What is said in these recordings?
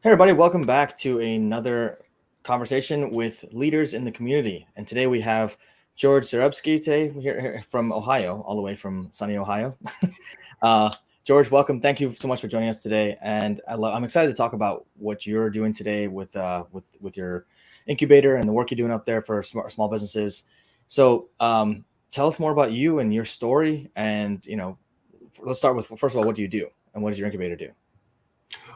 Hey, everybody, welcome back to another conversation with leaders in the community. And today we have George Zarebski today here from Ohio, all the way from sunny Ohio. uh, George, welcome. Thank you so much for joining us today. And I'm excited to talk about what you're doing today with your incubator and the work you're doing up there for small businesses. So tell us more about you and your story. And, let's start with, first of all, what do you do? And what does your incubator do?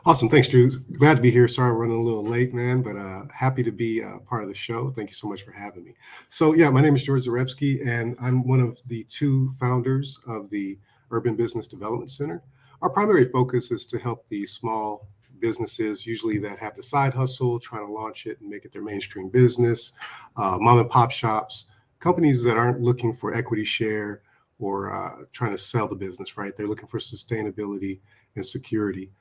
Awesome. Thanks, Drew. Glad to be here. Sorry, I'm running a little late, man, but happy to be part of the show. Thank you so much for having me. So, yeah, my name is George Zarebski, and I'm one of the two founders of the Urban Business Development Center. Our primary focus is to help the small businesses, usually that have the side hustle, trying to launch it and make it their mainstream business, mom and pop shops, companies that aren't looking for equity share or trying to sell the business, right? They're looking for sustainability and security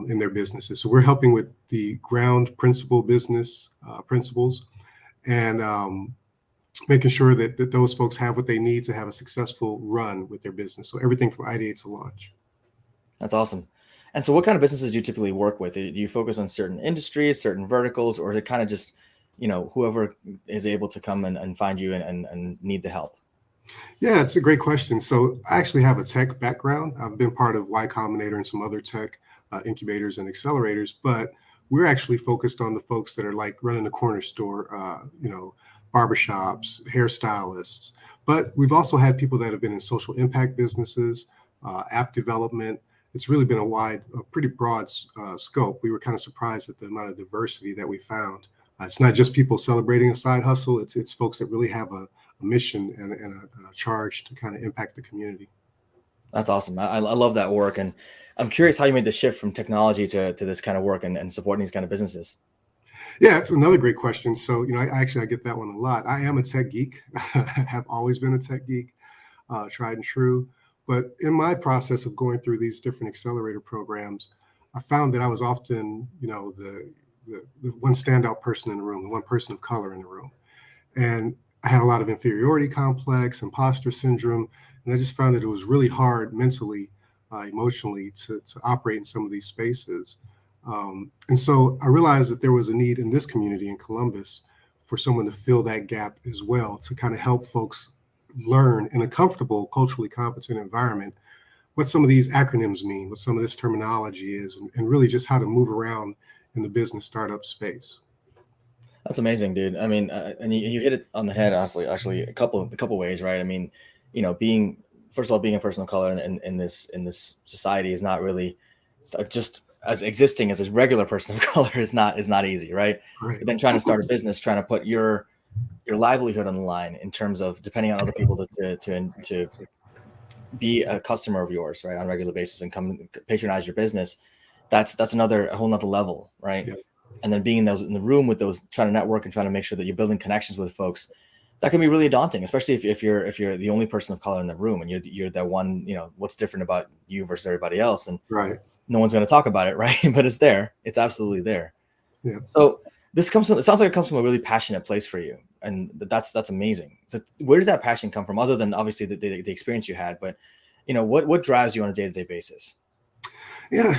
in their businesses. So we're helping with the ground principle business principles and making sure that those folks have what they need to have a successful run with their business. So everything from ideate to launch. That's awesome. And so what kind of businesses do you typically work with? Do you focus on certain industries, certain verticals, or is it kind of just, whoever is able to come and find you and need the help? Yeah, it's a great question. So I actually have a tech background. I've been part of Y Combinator and some other tech incubators and accelerators, but we're actually focused on the folks that are like running a corner store, barbershops, hairstylists. But we've also had people that have been in social impact businesses, app development. It's really been a pretty broad scope. We were kind of surprised at the amount of diversity that we found. It's not just people celebrating a side hustle. It's folks that really have a mission and a charge to kind of impact the community. That's awesome. I love that work. And I'm curious how you made the shift from technology to this kind of work and supporting these kind of businesses. Yeah, it's another great question. So, I get that one a lot. I am a tech geek. have always been a tech geek, tried and true. But in my process of going through these different accelerator programs, I found that I was often, the one standout person in the room, the one person of color in the room. And I had a lot of inferiority complex, imposter syndrome, and I just found that it was really hard mentally, emotionally to operate in some of these spaces. And so I realized that there was a need in this community in Columbus for someone to fill that gap as well, to kind of help folks learn in a comfortable, culturally competent environment what some of these acronyms mean, what some of this terminology is, and really just how to move around in the business startup space. That's amazing, dude. I mean, and you hit it on the head, honestly, actually a couple ways, right? I mean, being, first of all, being a person of color in this society is not really just as existing as a regular person of color is not easy, right? Right. But then trying to start a business, trying to put your livelihood on the line in terms of depending on other people to be a customer of yours, right, on a regular basis and come patronize your business. That's a whole nother level, right? Yeah. And then being in the room with those, trying to network and trying to make sure that you're building connections with folks, that can be really daunting, especially if you're the only person of color in the room and you're that one, what's different about you versus everybody else, and Right. no one's going to talk about it, right? But it's there, it's absolutely there. Yeah. So it sounds like it comes from a really passionate place for you, and that's amazing. So where does that passion come from, other than obviously the experience you had, but what drives you on a day-to-day basis? Yeah,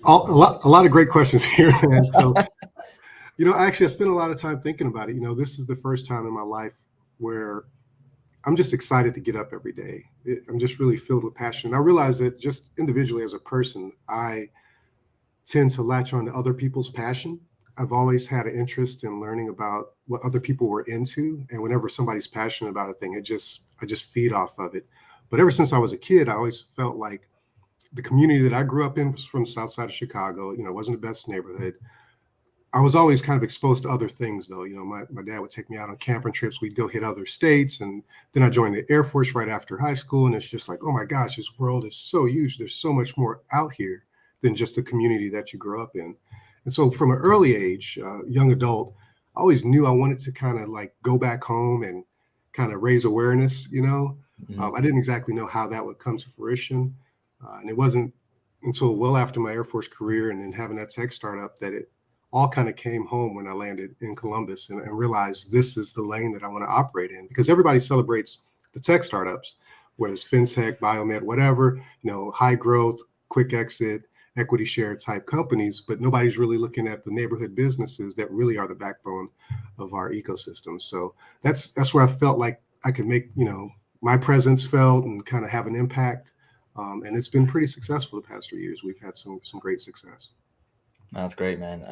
a lot of great questions here. And so, actually, I spent a lot of time thinking about it. This is the first time in my life where I'm just excited to get up every day. I'm just really filled with passion. And I realize that just individually as a person, I tend to latch on to other people's passion. I've always had an interest in learning about what other people were into. And whenever somebody's passionate about a thing, I just feed off of it. But ever since I was a kid, I always felt like the community that I grew up in was from the south side of Chicago. It wasn't the best neighborhood. I was always kind of exposed to other things, though. My dad would take me out on camping trips. We'd go hit other states. And then I joined the Air Force right after high school. And it's just like, oh my gosh, this world is so huge. There's so much more out here than just the community that you grew up in. And so from an early age, young adult, I always knew I wanted to kind of like go back home and kind of raise awareness, Mm-hmm. I didn't exactly know how that would come to fruition. And it wasn't until well after my Air Force career and then having that tech startup that it all kind of came home when I landed in Columbus and realized this is the lane that I want to operate in, because everybody celebrates the tech startups, whether it's fintech, biomed, whatever, high growth, quick exit. equity share type companies, but nobody's really looking at the neighborhood businesses that really are the backbone of our ecosystem. So that's where I felt like I could make, my presence felt and kind of have an impact. And it's been pretty successful the past 3 years. We've had some great success. That's great, man.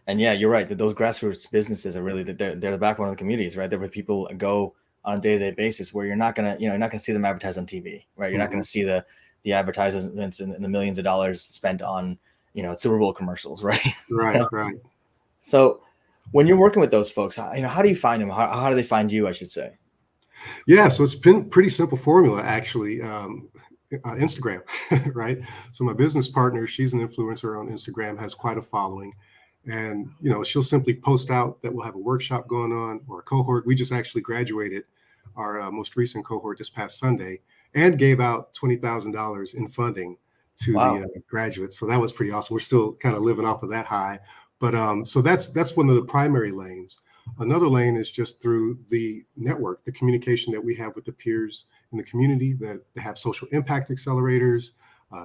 And yeah, you're right. That those grassroots businesses are really they're the backbone of the communities, right? They're where people go on a day-to-day basis, where you're not gonna see them advertise on TV, right? You're not gonna see the advertisements and the millions of dollars spent on Super Bowl commercials, right? Right, right. So when you're working with those folks, how do you find them? How do they find you, I should say? Yeah, so it's been pretty simple formula, actually. Instagram, right? So my business partner, she's an influencer on Instagram, has quite a following. And, she'll simply post out that we'll have a workshop going on or a cohort. We just actually graduated our most recent cohort this past Sunday and gave out $20,000 in funding to the graduates. So that was pretty awesome. We're still kind of living off of that high. But so that's one of the primary lanes. Another lane is just through the network, the communication that we have with the peers in the community that have social impact accelerators,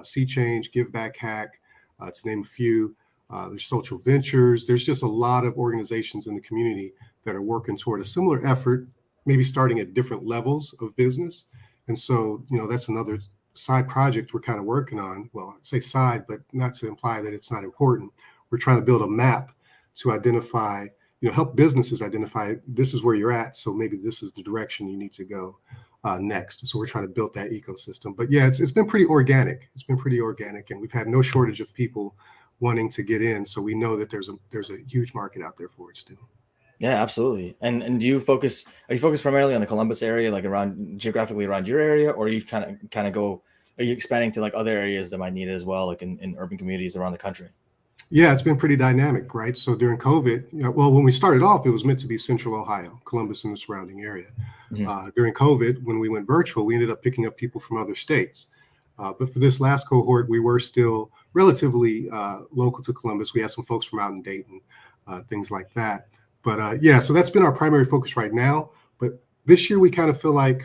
See Change, Give Back Hack, to name a few. There's social ventures. There's just a lot of organizations in the community that are working toward a similar effort, maybe starting at different levels of business. And so, that's another side project we're kind of working on. Well, I say side, but not to imply that it's not important. We're trying to build a map to identify, help businesses identify this is where you're at. So maybe this is the direction you need to go next. So we're trying to build that ecosystem. But yeah, it's been pretty organic. It's been pretty organic, and we've had no shortage of people wanting to get in. So we know that there's a huge market out there for it still. Yeah, absolutely. And are you focused primarily on the Columbus area, like geographically around your area, or are you kind of are you expanding to like other areas that might need it as well, like in urban communities around the country? Yeah, it's been pretty dynamic, right? So during COVID, when we started off, it was meant to be Central Ohio, Columbus and the surrounding area. Mm-hmm. During COVID, when we went virtual, we ended up picking up people from other states. But for this last cohort, we were still relatively local to Columbus. We had some folks from out in Dayton, things like that. But yeah, so that's been our primary focus right now. But this year, we kind of feel like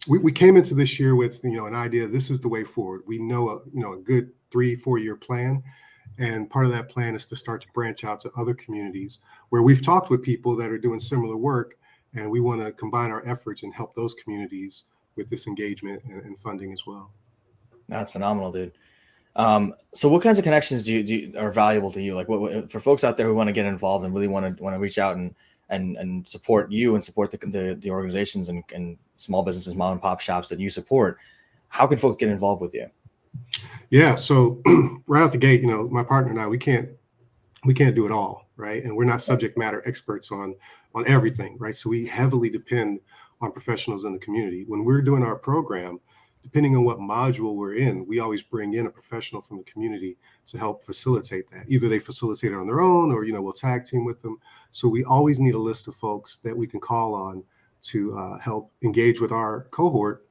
we came into this year with an idea. This is the way forward. We know a good 3-4 year plan. And part of that plan is to start to branch out to other communities where we've talked with people that are doing similar work, and we want to combine our efforts and help those communities with this engagement and funding as well. That's phenomenal, dude. So what kinds of connections do are valuable to you? Like what for folks out there who want to get involved and really want to reach out and support you and support the organizations and small businesses, mom and pop shops that you support, how can folks get involved with you? Yeah, so right out the gate, my partner and I, we can't do it all, right? And we're not subject matter experts on everything, right? So we heavily depend on professionals in the community. When we're doing our program, depending on what module we're in, we always bring in a professional from the community to help facilitate that. Either they facilitate it on their own, or we'll tag team with them. So we always need a list of folks that we can call on to help engage with our cohort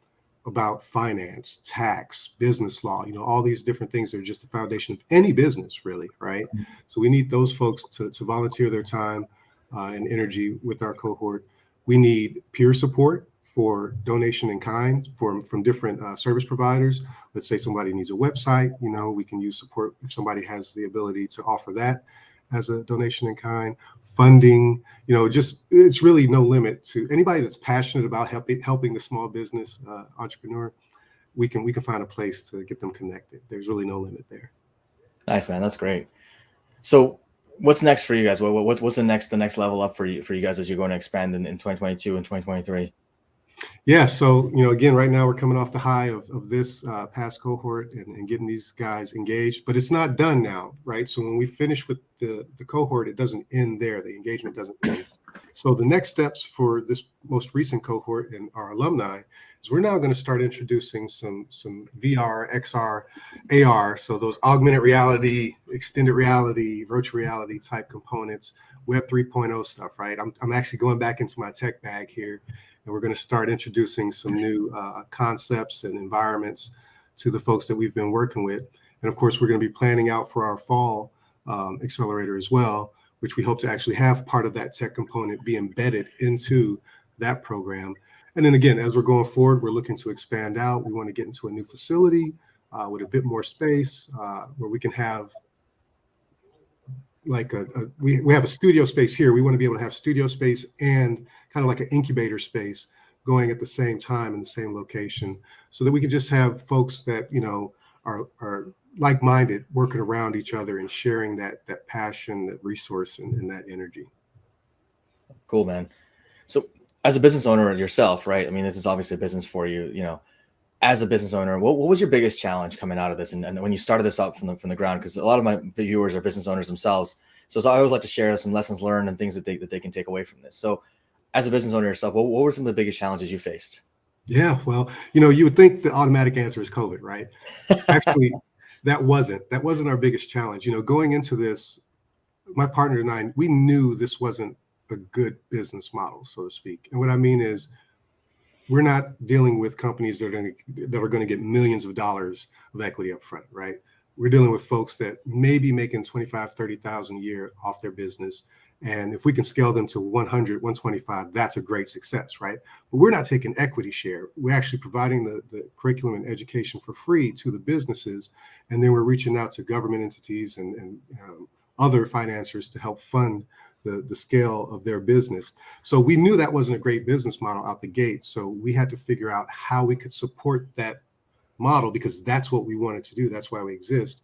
about finance, tax, business law, all these different things that are just the foundation of any business, really, right? Mm-hmm. So we need those folks to volunteer their time and energy with our cohort. We need peer support for donation in kind from different service providers. Let's say somebody needs a website, we can use support if somebody has the ability to offer that as a donation in kind. Funding, it's really no limit to anybody that's passionate about helping the small business entrepreneur. We can find a place to get them connected. There's really no limit there. Nice, man. That's great. So what's next for you guys? What's the next level up for you guys as you're going to expand in 2022 and 2023? Yeah, so again, right now we're coming off the high of this past cohort and getting these guys engaged, but it's not done now, right? So when we finish with the cohort, it doesn't end there. The engagement doesn't end. So the next steps for this most recent cohort and our alumni is we're now going to start introducing some VR, XR, AR, so those augmented reality, extended reality, virtual reality type components, Web 3.0 stuff, right? I'm actually going back into my tech bag here. And we're going to start introducing some new concepts and environments to the folks that we've been working with. And of course, we're going to be planning out for our fall accelerator as well, which we hope to actually have part of that tech component be embedded into that program. And then again, as we're going forward, we're looking to expand out. We want to get into a new facility. with a bit more space, where we can have like we have a studio space here. We want to be able to have studio space and kind of like an incubator space going at the same time in the same location, so that we can just have folks that, you know, are like-minded, working around each other and sharing that passion, that resource, and that energy. Cool, man. So as a business owner yourself, right? I mean, this is obviously a business for you, you know, as a business owner, what was your biggest challenge coming out of this? And when you started this up from the ground, because a lot of my viewers are business owners themselves. So I always like to share some lessons learned and things that they can take away from this. So as a business owner yourself, what were some of the biggest challenges you faced? Yeah, well, you know, you would think the automatic answer is COVID, right? Actually, that wasn't our biggest challenge. You know, going into this, my partner and I, we knew this wasn't a good business model, so to speak. And what I mean is, we're not dealing with companies that are going to get millions of dollars of equity up front, right? We're dealing with folks that may be making 25, 30,000 a year off their business. And if we can scale them to 100, 125, that's a great success, right? But we're not taking equity share. We're actually providing the curriculum and education for free to the businesses. And then we're reaching out to government entities and other financiers to help fund the scale of their business. So we knew that wasn't a great business model out the gate. So we had to figure out how we could support that model, because that's what we wanted to do. That's why we exist.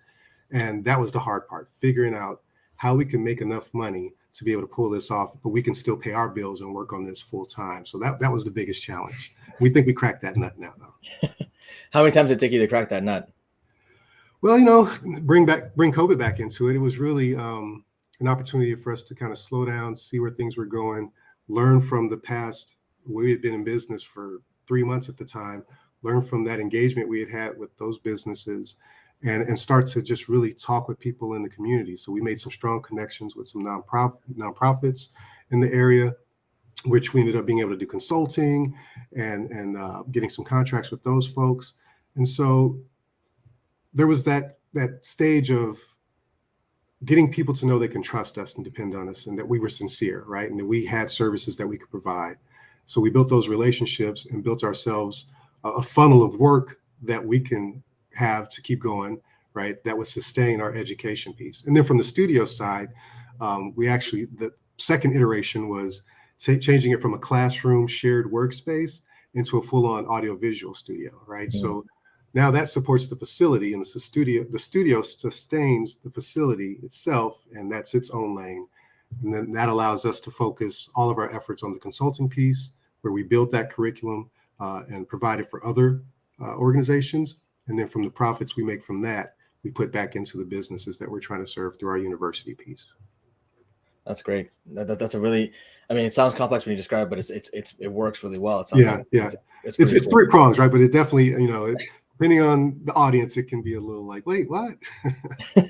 And that was the hard part, figuring out how we can make enough money to be able to pull this off, but we can still pay our bills and work on this full time. So that was the biggest challenge. We think we cracked that nut now, though. How many times did it take you to crack that nut? Well, you know, bring COVID back into it. It was really an opportunity for us to kind of slow down, see where things were going, learn from the past. We had been in business for 3 months at the time, learn from that engagement we had with those businesses, and start to just really talk with people in the community. So we made some strong connections with some nonprofits in the area, which we ended up being able to do consulting and getting some contracts with those folks. And so there was that stage of getting people to know they can trust us and depend on us, and that we were sincere, right? And that we had services that we could provide. So we built those relationships and built ourselves a funnel of work that we can have to keep going, right? That would sustain our education piece. And then from the studio side, the second iteration was changing it from a classroom shared workspace into a full-on audiovisual studio, right? Mm-hmm. So now that supports the facility, and the studio sustains the facility itself, and that's its own lane. And then that allows us to focus all of our efforts on the consulting piece, where we build that curriculum and provide it for other organizations. And then from the profits we make from that, we put back into the businesses that we're trying to serve through our university piece. That's great. That's a really, I mean, it sounds complex when you describe it, but it works really well. It sounds it's three prongs, right? But it definitely, you know, depending on the audience, it can be a little like, wait, what?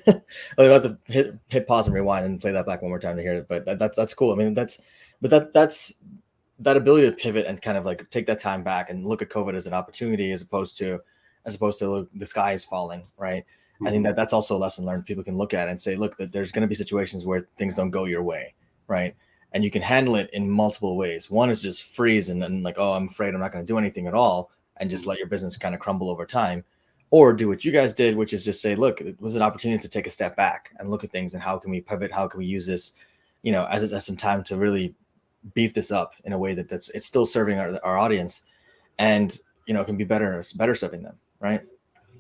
Well, you have to hit pause and rewind and play that back one more time to hear it. But that's cool. I mean, that's that ability to pivot and kind of like take that time back and look at COVID as an opportunity as opposed to the sky is falling, right? Mm-hmm. I think that's also a lesson learned. People can look at it and say, look, that there's going to be situations where things don't go your way, right? And you can handle it in multiple ways. One is just freeze and then like, oh, I'm afraid I'm not going to do anything at all, and just let your business kind of crumble over time. Or do what you guys did, which is just say, look, it was an opportunity to take a step back and look at things and how can we pivot? How can we use this, you know, as some time to really beef this up in a way it's still serving our audience, and, you know, can be better serving them, right?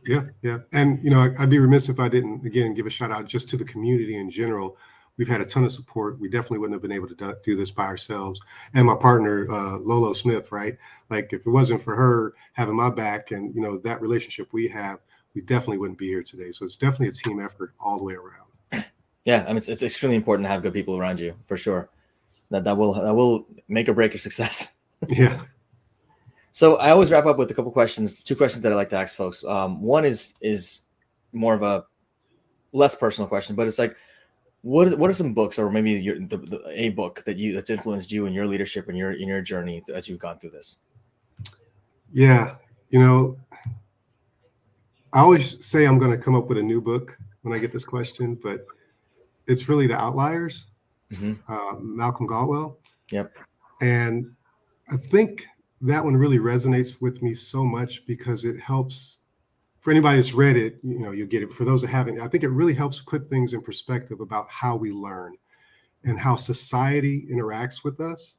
Yeah. And, you know, I'd be remiss if I didn't, again, give a shout out just to the community in general. We've had a ton of support. We definitely wouldn't have been able to do this by ourselves. And my partner, Lolo Smith, right? Like, if it wasn't for her having my back and, you know, that relationship we have, we definitely wouldn't be here today. So it's definitely a team effort all the way around. Yeah. I mean, it's extremely important to have good people around you, for sure. That will make or break your success. Yeah. So I always wrap up with a couple questions, 2 questions that I like to ask folks. One is more of a less personal question, but it's like, what are some books, or maybe a book that's influenced you in your leadership and in your journey as you've gone through this? Yeah, you know, I always say I'm going to come up with a new book when I get this question, but it's really The Outliers, Malcolm Gladwell. Yep. And I think that one really resonates with me so much because it helps for anybody that's read it, you'll get it. For those that haven't, I think it really helps put things in perspective about how we learn and how society interacts with us.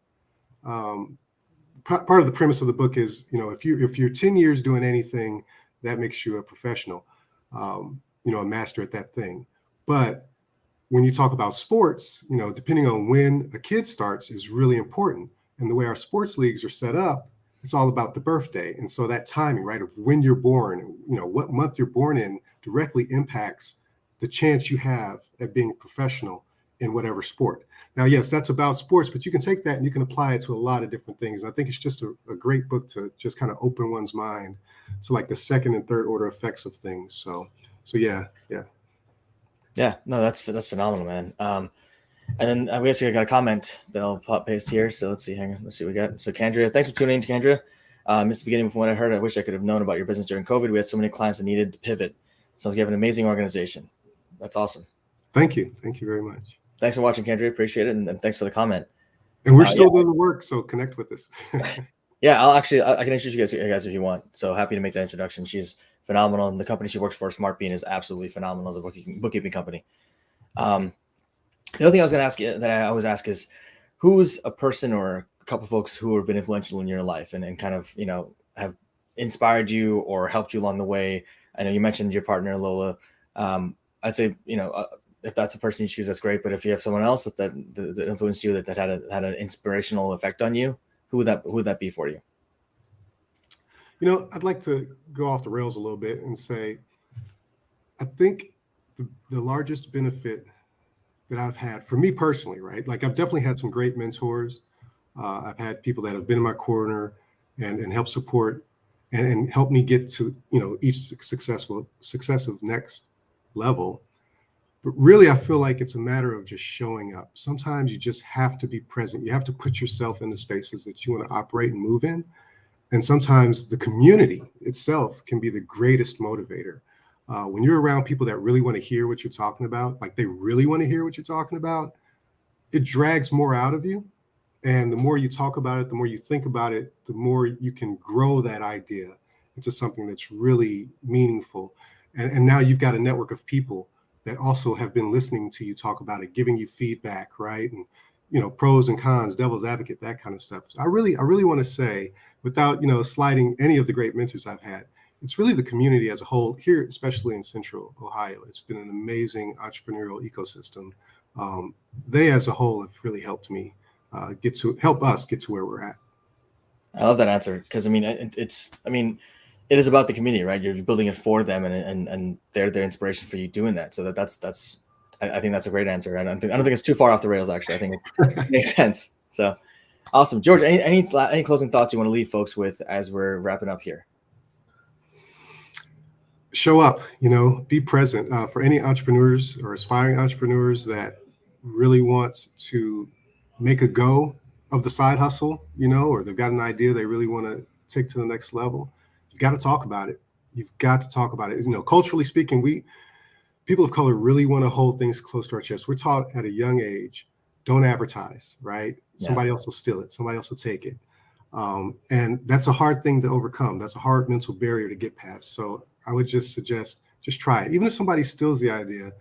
Part of the premise of the book is, if you're 10 years doing anything, that makes you a professional, a master at that thing. But when you talk about sports, depending on when a kid starts is really important. And the way our sports leagues are set up, it's all about the birthday. And so that timing, right, of when you're born, what month you're born in directly impacts the chance you have at being professional in whatever sport. Now, yes, that's about sports, but you can take that and you can apply it to a lot of different things. And I think it's just a great book to just kind of open one's mind to like the second and third order effects of things. So yeah. Yeah, no, that's phenomenal, man. And then we actually got a comment that I'll paste here. So let's see, hang on, let's see what we got. So Candria, thanks for tuning in, Candria. Missed the beginning from what I heard. I wish I could have known about your business during COVID. We had so many clients that needed to pivot. Sounds like you have an amazing organization. That's awesome. Thank you very much. Thanks for watching, Candria. Appreciate it, and thanks for the comment. And we're still doing the work, so connect with us. Yeah, I can introduce you guys if you want. So happy to make that introduction. She's phenomenal, and the company she works for, SmartBean, is absolutely phenomenal as a bookkeeping company. The other thing I was going to ask you that I always ask is, who's a person or a couple of folks who have been influential in your life and kind of, have inspired you or helped you along the way? I know you mentioned your partner, Lola. I'd say, if that's a person you choose, that's great. But if you have someone else that influenced you, that had an inspirational effect on you, who would that be for you? I'd like to go off the rails a little bit and say, I think the largest benefit that I've had for me personally, right? Like I've definitely had some great mentors. I've had people that have been in my corner and help support and help me get to, each successive next level. But really, I feel like it's a matter of just showing up. Sometimes you just have to be present. You have to put yourself in the spaces that you want to operate and move in. And sometimes the community itself can be the greatest motivator. When you're around people that really want to hear what you're talking about, like they really want to hear what you're talking about, it drags more out of you. And the more you talk about it, the more you think about it, the more you can grow that idea into something that's really meaningful. And now you've got a network of people that also have been listening to you talk about it, giving you feedback, right? And, pros and cons, devil's advocate, that kind of stuff. So I really want to say, without, slighting any of the great mentors I've had, it's really the community as a whole here, especially in Central Ohio. It's been an amazing entrepreneurial ecosystem. They as a whole have really helped me help us get to where we're at. I love that answer because it is about the community, right? You're building it for them, and they're their inspiration for you doing that. So that's I think that's a great answer. I don't think it's too far off the rails. Actually, I think it makes sense. So awesome, George. Any closing thoughts you want to leave folks with as we're wrapping up here? Show up, be present. For any entrepreneurs or aspiring entrepreneurs that really want to make a go of the side hustle, or they've got an idea they really want to take to the next level, you've got to talk about it. You've got to talk about it. Culturally speaking, people of color really want to hold things close to our chest. We're taught at a young age, don't advertise, right? Yeah. Somebody else will steal it. Somebody else will take it. And that's a hard thing to overcome. That's a hard mental barrier to get past. So I would just suggest, just try it. Even if somebody steals the idea,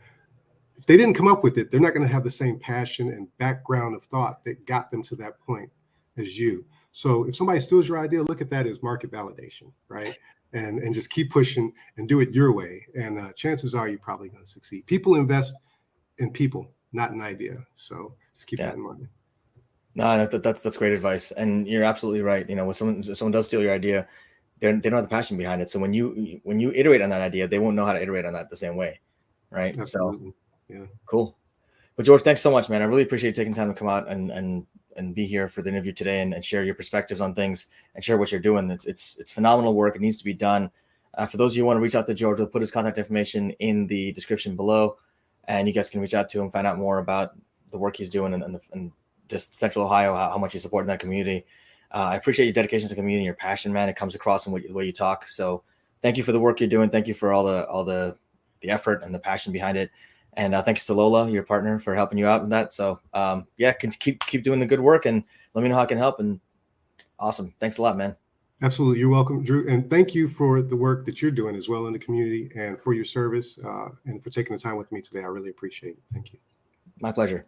if they didn't come up with it, they're not going to have the same passion and background of thought that got them to that point as you. So if somebody steals your idea, look at that as market validation, right? And just keep pushing and do it your way. And chances are you're probably going to succeed. People invest in people, not an idea. So just keep that in mind. No, that's great advice. And you're absolutely right. When someone does steal your idea, they don't have the passion behind it. So when you iterate on that idea, they won't know how to iterate on that the same way. Right. Absolutely. So yeah. Cool. But George, thanks so much, man. I really appreciate you taking time to come out and be here for the interview today and share your perspectives on things and share what you're doing. It's phenomenal work. It needs to be done. For those of you who want to reach out to George, we'll put his contact information in the description below, and you guys can reach out to him, find out more about the work he's doing and just Central Ohio, how much he's supporting that community. I appreciate your dedication to the community and your passion, man. It comes across in the way you talk. So thank you for the work you're doing. Thank you for all the effort and the passion behind it. And thanks to Lola, your partner, for helping you out with that. So keep doing the good work and let me know how I can help. And awesome. Thanks a lot, man. Absolutely. You're welcome, Drew. And thank you for the work that you're doing as well in the community and for your service and for taking the time with me today. I really appreciate it. Thank you. My pleasure.